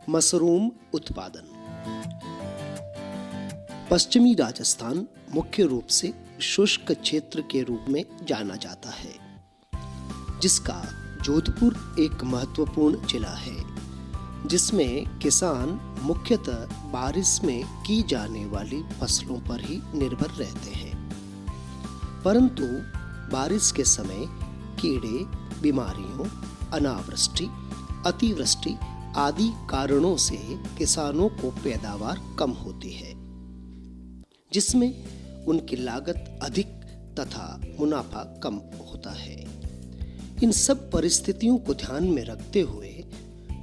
Mushroom उत्पादन। पश्चिमी राजस्थान मुख्य रूप से शुष्क क्षेत्र के रूप में जाना जाता है, जिसका जोधपुर एक महत्वपूर्ण जिला है, जिसमें किसान मुख्यतः बारिश में की जाने वाली फसलों पर ही निर्भर रहते हैं। परंतु बारिश के समय कीड़े, बीमारियों, अनावृष्टि, अतिवृष्टि आदि कारणों से किसानों को पैदावार कम होती है, जिसमें उनकी लागत अधिक तथा मुनाफा कम होता है। इन सब परिस्थितियों को ध्यान में रखते हुए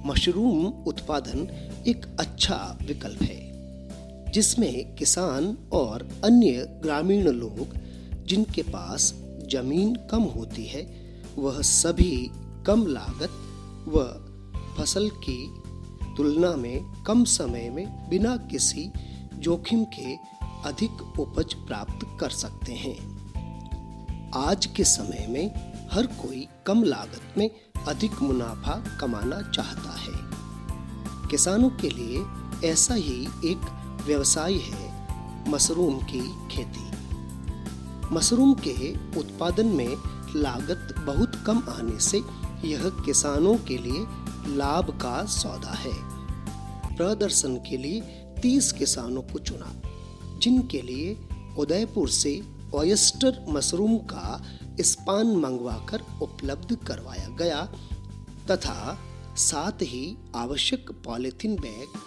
मशरूम उत्पादन एक अच्छा विकल्प है, जिसमें किसान और अन्य ग्रामीण लोग जिनके पास जमीन कम होती है, वह सभी कम लागत व फसल की तुलना में कम समय में बिना किसी जोखिम के अधिक उपज प्राप्त कर सकते हैं। आज के समय में हर कोई कम लागत में अधिक मुनाफा कमाना चाहता है। किसानों के लिए ऐसा ही एक व्यवसाय है मशरूम की खेती। मशरूम के उत्पादन में लागत बहुत कम आने से यह किसानों के लिए लाभ का सौदा है। प्रदर्शन के लिए 30 किसानों को चुना, जिनके लिए उदयपुर से ऑयस्टर मशरूम का स्पान मंगवाकर उपलब्ध करवाया गया तथा साथ ही आवश्यक पॉलिथीन बैग,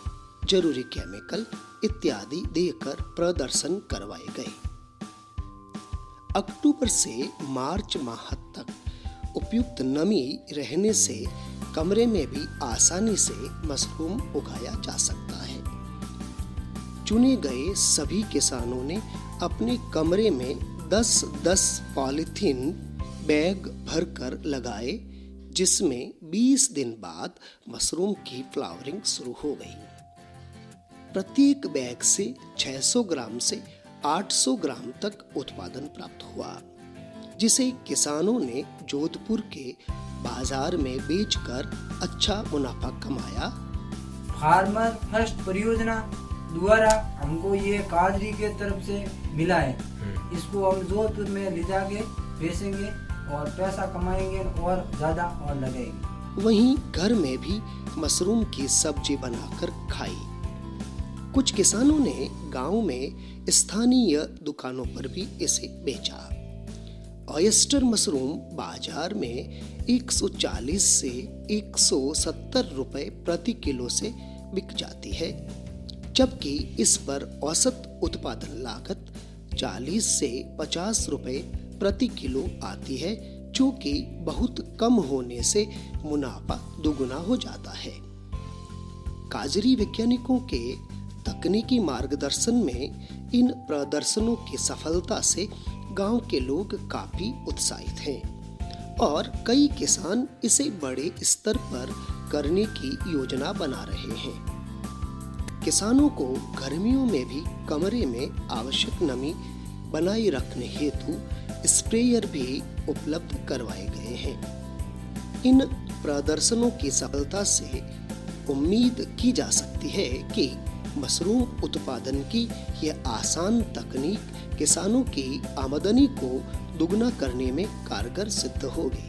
जरूरी केमिकल इत्यादि देकर प्रदर्शन करवाए गए। अक्टूबर से मार्च माह तक उपयुक्त नमी रहने से कमरे में भी आसानी से मशरूम उगाया जा सकता है। चुने गए सभी किसानों ने अपने कमरे में 10-10 पॉलिथीन बैग भरकर लगाए, जिसमें 20 दिन बाद मशरूम की फ्लावरिंग शुरू हो गई। प्रत्येक बैग से 600 ग्राम से 800 ग्राम तक उत्पादन प्राप्त हुआ, जिसे किसानों ने जोधपुर के बाजार में बेचकर अच्छा मुनाफा कमाया। फार्मर फर्स्ट परियोजना द्वारा हमको ये काजरी के तरफ से मिला है। इसको हम जोधपुर में ले जाके बेचेंगे और पैसा कमाएंगे और ज्यादा और लगाएंगे। वहीं घर में भी मशरूम की सब्जी बनाकर खाई। कुछ किसानों ने गांव में स्थानीय दुकानों पर भी इसे बेचा। ऑयस्टर मशरूम बाजार में 140 से 170 रुपए प्रति किलो से बिक जाती है, जबकि इस पर औसत उत्पादन लागत 40 से 50 रुपए प्रति किलो आती है, जो कि बहुत कम होने से मुनाफा दुगुना हो जाता है। काजरी वैज्ञानिकों के तकनीकी मार्गदर्शन में इन प्रदर्शनों की सफलता से गांव के लोग काफी उत्साहित हैं और कई किसान इसे बड़े स्तर पर करने की योजना बना रहे हैं। किसानों को गर्मियों में भी कमरे में आवश्यक नमी बनाए रखने हेतु स्प्रेयर भी उपलब्ध करवाए गए हैं। इन प्रदर्शनों की सफलता से उम्मीद की जा सकती है कि मशरूम उत्पादन की यह आसान तकनीक किसानों की आमदनी को दुगना करने में कारगर सिद्ध होगी।